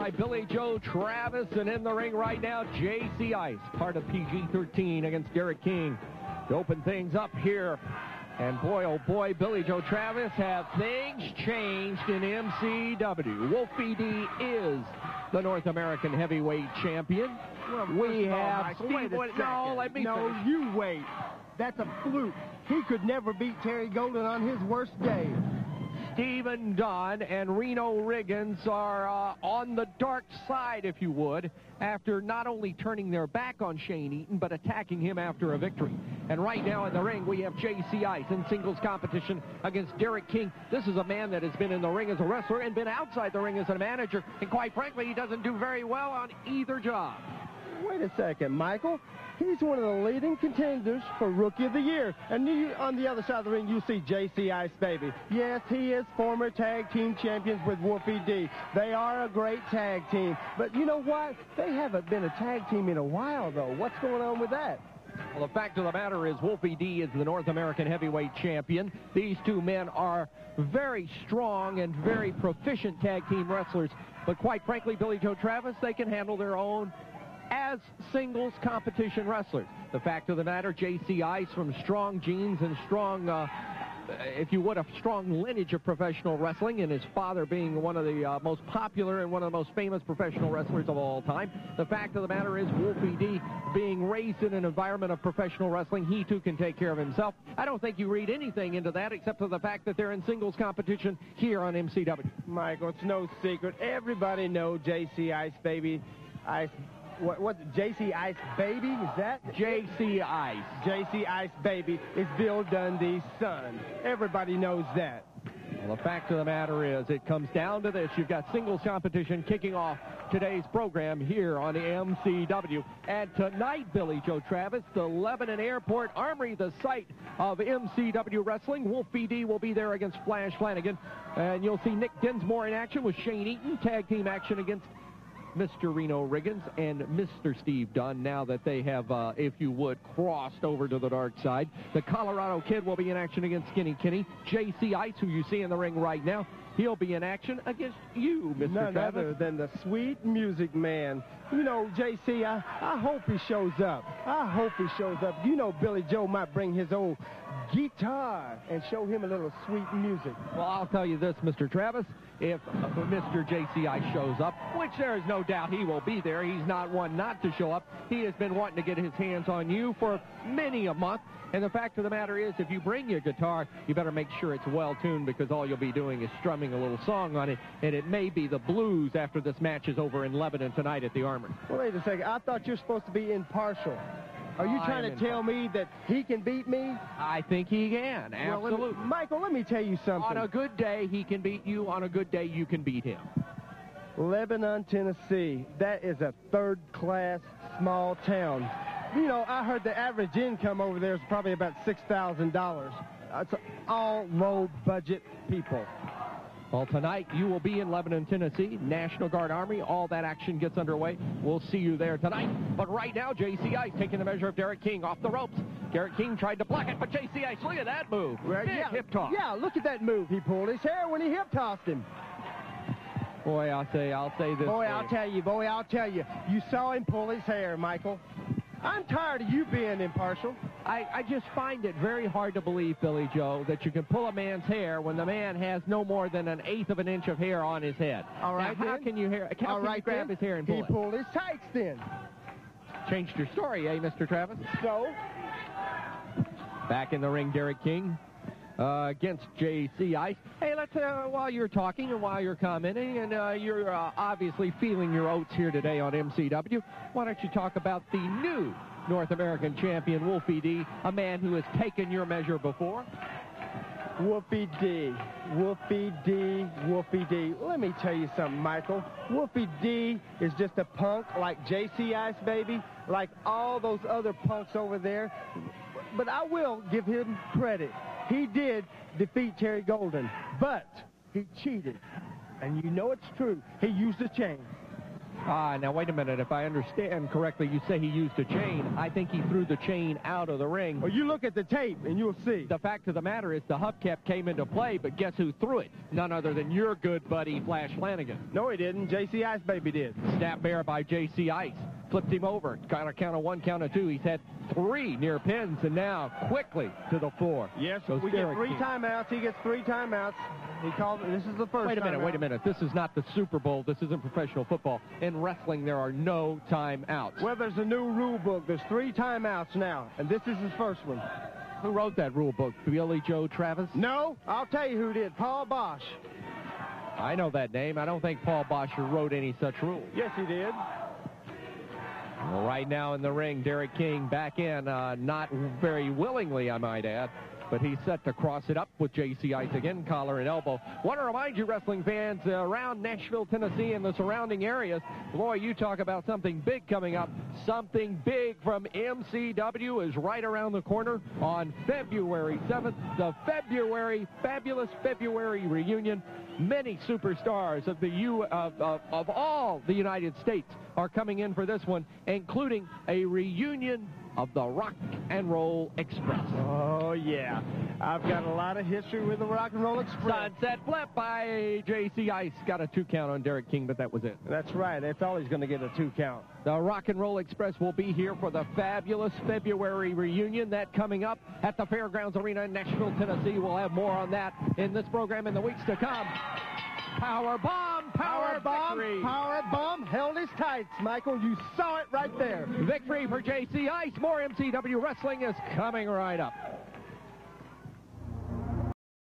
By Billy Joe Travis, and in the ring right now, J.C. Ice, part of PG-13 against Derek King to open things up here. And boy, oh boy, Billy Joe Travis, have things changed in MCW. Wolfie D is the North American heavyweight champion. Well, we have Michael, Steve. No, let me finish. You wait. That's a fluke. He could never beat Terry Golden on his worst day. Stephen Dunn and Reno Riggins are on the dark side, if you would, after not only turning their back on Shane Eaton, but attacking him after a victory. And right now in the ring, we have J.C. Ice in singles competition against Derek King. This is a man that has been in the ring as a wrestler and been outside the ring as a manager, and quite frankly, he doesn't do very well on either job. Wait a second, Michael. He's one of the leading contenders for Rookie of the Year. And on the other side of the ring, you see J.C. Ice Baby. Yes, he is former tag team champions with Wolfie D. They are a great tag team. But you know what? They haven't been a tag team in a while, though. What's going on with that? Well, the fact of the matter is Wolfie D is the North American heavyweight champion. These two men are very strong and very proficient tag team wrestlers. But quite frankly, Billy Joe Travis, they can handle their own as singles competition wrestlers. The fact of the matter, J.C. Ice from strong genes and strong, if you would, a strong lineage of professional wrestling, and his father being one of the most popular and one of the most famous professional wrestlers of all time. The fact of the matter is Wolfie D, being raised in an environment of professional wrestling, he too can take care of himself. I don't think you read anything into that except for the fact that they're in singles competition here on MCW. Michael, it's no secret. Everybody knows J.C. Ice Baby. What J.C. Ice Baby, is that? J.C. Ice. J.C. Ice Baby is Bill Dundee's son. Everybody knows that. Well, the fact of the matter is, it comes down to this. You've got singles competition kicking off today's program here on the MCW. And tonight, Billy Joe Travis, the Lebanon Airport Armory, the site of MCW Wrestling. Wolfie D will be there against Flash Flanagan. And you'll see Nick Dinsmore in action with Shane Eaton. Tag team action against Mr. Reno Riggins and Mr. Steve Dunn, now that they have, if you would, crossed over to the dark side. The Colorado Kid will be in action against Skinny Kenny. J.C. Ice, who you see in the ring right now, he'll be in action against you, Mr. None Travis. other than the Sweet Music Man. You know, J.C., I hope he shows up. I hope he shows up. You know, Billy Joe might bring his old guitar and show him a little sweet music. Well, I'll tell you this, Mr. Travis, if Mr. J.C. Ice shows up, which there is no doubt he will be there, he's not one not to show up. He has been wanting to get his hands on you for many a month. And the fact of the matter is, if you bring your guitar, you better make sure it's well-tuned, because all you'll be doing is strumming a little song on it, and it may be the blues after this match is over in Lebanon tonight at the Armory. Well, wait a second. I thought you're supposed to be impartial. Are you trying to tell me that he can beat me? I think he can, absolutely. Well, Michael, let me tell you something. On a good day, he can beat you. On a good day, you can beat him. Lebanon, Tennessee, that is a third-class small town. You know, I heard the average income over there is probably about $6,000. It's all low-budget people. Well, tonight you will be in Lebanon, Tennessee, National Guard Armory. All that action gets underway. We'll see you there tonight. But right now, J.C. Ice taking the measure of Derek King off the ropes. Derek King tried to block it, but J.C. Ice, look at that move. Big hip toss. Yeah, look at that move. He pulled his hair when he hip tossed him. Boy, I'll say this. Boy, I'll tell you. You saw him pull his hair, Michael. I'm tired of you being impartial. I just find it very hard to believe, Billy Joe, that you can pull a man's hair when the man has no more than 1/8 of an inch of hair on his head. All right, now, how can you grab his hair and pull it? He pulled his tights then. Changed your story, eh, Mr. Travis? So? Back in the ring, Derek King against J.C. Ice. Hey, let's, while you're talking and while you're commenting, and you're obviously feeling your oats here today on MCW, why don't you talk about the new North American champion, Wolfie D, a man who has taken your measure before? Wolfie D, Wolfie D, Wolfie D. Let me tell you something, Michael. Wolfie D is just a punk like J.C. Ice Baby, like all those other punks over there. But I will give him credit. He did defeat Terry Golden, but he cheated. And you know it's true. He used a chain. Now wait a minute. If I understand correctly, you say he used a chain. I think he threw the chain out of the ring. Well, you look at the tape and you'll see. The fact of the matter is the hubcap came into play, but guess who threw it? None other than your good buddy, Flash Flanagan. No, he didn't. J.C. Ice Baby did. Snap bear by J.C. Ice. Flipped him over. Got a count of 1, count of 2. He's had 3 near pins, and now quickly to the floor. Yes, we get 3 timeouts. He gets 3 timeouts. He called it. This is the first. Wait a minute. This is not the Super Bowl. This isn't professional football. In wrestling, there are no timeouts. Well, there's a new rule book. There's 3 timeouts now, and this is his first one. Who wrote that rule book? Billy Joe Travis? No, I'll tell you who did. Paul Bosch. I know that name. I don't think Paul Bosch wrote any such rules. Yes, he did. Well, right now in the ring, Derek King back in, not very willingly, I might add. But he's set to cross it up with J.C. Ice again, collar and elbow. Want to remind you, wrestling fans, around Nashville, Tennessee, and the surrounding areas, boy, you talk about something big coming up. Something big from MCW is right around the corner on February 7th. The fabulous February reunion. Many superstars of all the United States are coming in for this one, including a reunion of the Rock and Roll Express. Oh, yeah. I've got a lot of history with the Rock and Roll Express. Sunset flip by J.C. Ice. Got a 2 count on Derek King, but that was it. That's right. That's all he's going to get, a 2 count. The Rock and Roll Express will be here for the fabulous February reunion. That coming up at the Fairgrounds Arena in Nashville, Tennessee. We'll have more on that in this program in the weeks to come. Power bomb, power victory. Power bomb held his tights, Michael. You saw it right there. Victory for J.C. Ice. More MCW Wrestling is coming right up.